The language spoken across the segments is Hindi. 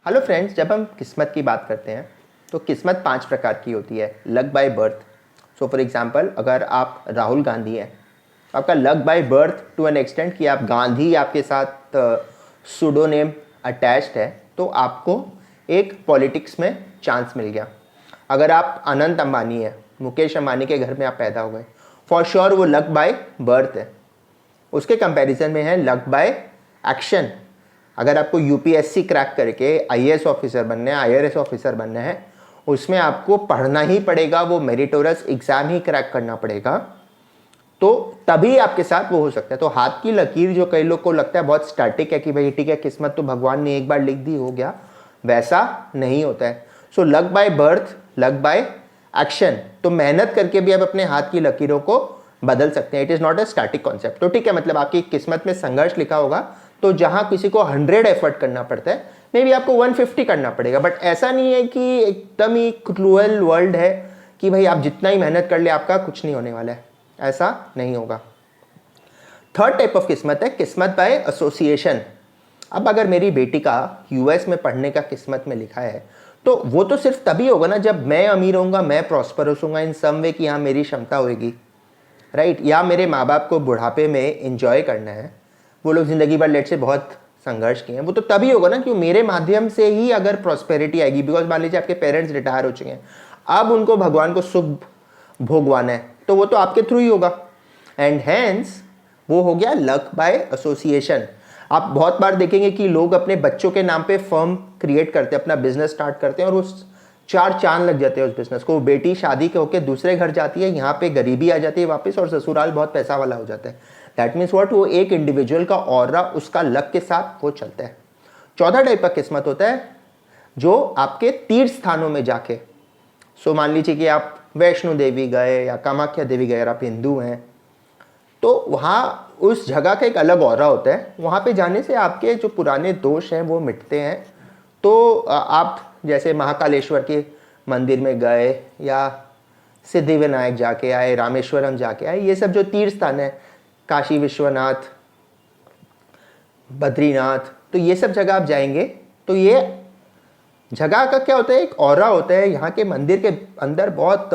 हेलो फ्रेंड्स, जब हम किस्मत की बात करते हैं तो किस्मत 5 प्रकार की होती है। Luck by birth. So for example, अगर आप राहुल गांधी हैं तो आपका luck by birth to an extent कि आप गांधी आपके साथ सूडोनेम अटैच्ड है तो आपको एक पॉलिटिक्स में चांस मिल गया। अगर आप अनंत अंबानी है, मुकेश अंबानी के घर में आप पैदा हुए, फॉर श्योर वो लक बाय बर्थ है। उसके कंपैरिजन में है लक बाय एक्शन। अगर आपको यूपीएससी क्रैक करके आईएएस ऑफिसर बनना है, आईआरएस ऑफिसर बनना है, उसमें आपको पढ़ना ही पड़ेगा, वो मेरिटोरियस एग्जाम ही क्रैक करना पड़ेगा, तो तभी आपके साथ वो हो सकता है। तो हाथ की लकीर जो कई लोग को लगता है बहुत स्टैटिक है कि भाई ठीक है, किस्मत तो भगवान ने एक बार लिख दी, हो गया, वैसा नहीं होता है। So luck by birth, luck by action. तो मेहनत करके भी आप अपने हाथ की लकीरों को बदल सकते हैं। It is not a static concept. तो ठीक है, मतलब आपकी किस्मत में संघर्ष लिखा होगा, तो जहां किसी को 100 एफर्ट करना पड़ता है, मे बी आपको 150 करना पड़ेगा। बट ऐसा नहीं है कि एकदम ही क्रूअल वर्ल्ड है कि भाई आप जितना ही मेहनत कर ले आपका कुछ नहीं होने वाला है, ऐसा नहीं होगा। थर्ड टाइप ऑफ किस्मत है किस्मत बाय एसोसिएशन। अब अगर मेरी बेटी का यूएस में पढ़ने का किस्मत में लिखा है तो वो तो सिर्फ तभी होगा ना जब मैं अमीर होऊंगा, मैं प्रॉस्परस होऊंगा इन सम वे कि हाँ मेरी क्षमता होगी, राइट। या मेरे माँ बाप को बुढ़ापे में एंजॉय करना है, वो लोग ज़िंदगी भर लेट से बहुत संघर्ष किए हैं, वो तो तभी होगा ना कि मेरे माध्यम से ही अगर प्रॉस्पेरिटी आएगी। बिकॉज मान लीजिए आपके पेरेंट्स रिटायर हो चुके हैं, अब उनको भगवान को सुख भोगवाना है, तो वो तो आपके थ्रू ही होगा। एंड हैंस वो हो गया लक बाय एसोसिएशन। आप बहुत बार देखेंगे कि लोग अपने बच्चों के नाम पे फर्म क्रिएट करते हैं, अपना बिजनेस स्टार्ट करते हैं और उस 4 चांद लग जाते हैं उस बिजनेस को। बेटी शादी के होकर दूसरे घर जाती है, यहाँ पे गरीबी आ जाती है वापस और ससुराल बहुत पैसा वाला हो जाता है। दैट मीन्स व्हाट, वो एक इंडिविजुअल का ऑरा उसका लक के साथ वो चलता है। चौथा टाइप का किस्मत होता है जो आपके तीर्थ स्थानों में जाके, सो मान लीजिए कि आप वैष्णो देवी गए या कामाख्या देवी गए, आप हिंदू हैं, तो वहाँ उस जगह का एक अलग ऑरा होता है। वहाँ पे जाने से आपके जो पुराने दोष हैं वो मिटते हैं। तो आप जैसे महाकालेश्वर के मंदिर में गए या सिद्धि विनायक जाके आए, रामेश्वरम जाके आए, ये सब जो तीर्थ स्थान है, काशी विश्वनाथ, बद्रीनाथ, तो ये सब जगह आप जाएंगे तो ये जगह का क्या होता है, एक ऑरा होता है। यहाँ के मंदिर के अंदर बहुत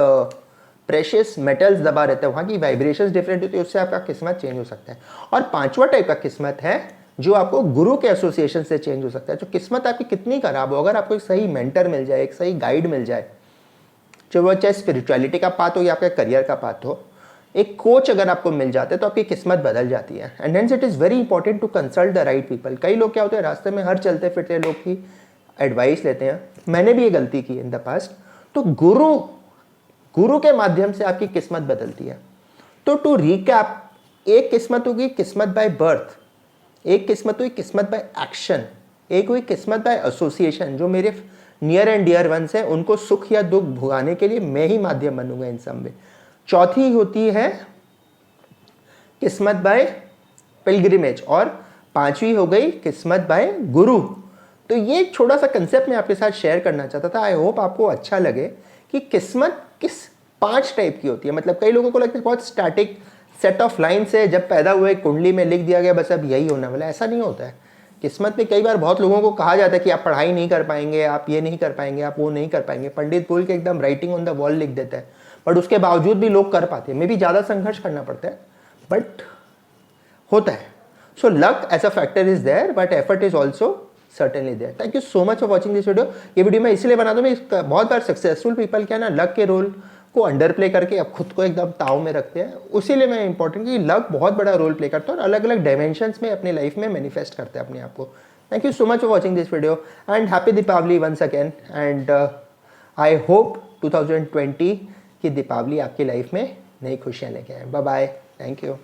प्रेशियस मेटल्स दबा रहते हैं, वहाँ की वाइब्रेशंस डिफरेंट होती है, उससे आपका किस्मत चेंज हो सकता है। और पांचवा टाइप का किस्मत है जो आपको गुरु के एसोसिएशन से चेंज हो सकता है। जो किस्मत आपकी कितनी खराब हो, अगर आपको एक सही मेंटर मिल जाए, एक सही गाइड मिल जाए, जो वो चाहे स्पिरिचुअलिटी का पाथ हो या आपका करियर का पाथ हो, एक कोच अगर आपको मिल जाता है तो आपकी किस्मत बदल जाती है। And hence it is very important to consult the right people. कई लोग क्या होते हैं, रास्ते में हर चलते फिरते लोग की एडवाइस लेते हैं। मैंने भी ये गलती की इन द पास्ट। तो गुरु के माध्यम से आपकी किस्मत बदलती है। तो टू रिकैप, एक किस्मत होगी किस्मत बाय बर्थ, एक किस्मत हुई किस्मत बाय एक्शन, एक हुई किस्मत बाय एसोसिएशन, जो मेरे नियर एंड डियर वंस हैं उनको सुख या दुख भुगाने के लिए मैं ही माध्यम बनूंगा इन सब में। चौथी होती है किस्मत बाय पिलग्रिमेज और पांचवी हो गई किस्मत बाय गुरु। तो ये एक छोटा सा कंसेप्ट मैं आपके साथ शेयर करना चाहता था। आई होप आपको अच्छा लगे कि किस्मत किस 5 टाइप की होती है। मतलब कई लोगों को लगता है बहुत स्टैटिक सेट ऑफ लाइन से जब पैदा हुए कुंडली में लिख दिया गया बस अब यही होने वाला है, ऐसा नहीं होता है। किस्मत में कई बार बहुत लोगों को कहा जाता है कि आप पढ़ाई नहीं कर पाएंगे, आप ये नहीं कर पाएंगे, आप वो नहीं कर पाएंगे। पंडित बोल के एकदम राइटिंग ऑन द वॉल लिख देता है, बट उसके बावजूद भी लोग कर पाते हैं। मे भी ज़्यादा संघर्ष करना पड़ता है, बट होता है। So luck as a factor is there, but effort is also certainly there. Thank you so much for watching this video. ये वीडियो मैं इसलिए बना दूँ, मैं बहुत बार सक्सेसफुल पीपल क्या ना लक के रोल को अंडर प्ले करके अब खुद को एकदम ताव में रखते हैं। उसीलिए मैं इंपॉर्टेंट कि लक बहुत बड़ा रोल प्ले करता है और अलग अलग डायमेंशंस में अपनी लाइफ में मैनिफेस्ट करते हैं अपने आप को। Thank you so much for watching this video and happy Deepavali once again. And I hope 2020 की दीपावली आपकी लाइफ में नई खुशियाँ लेके आए। Bye bye, thank you.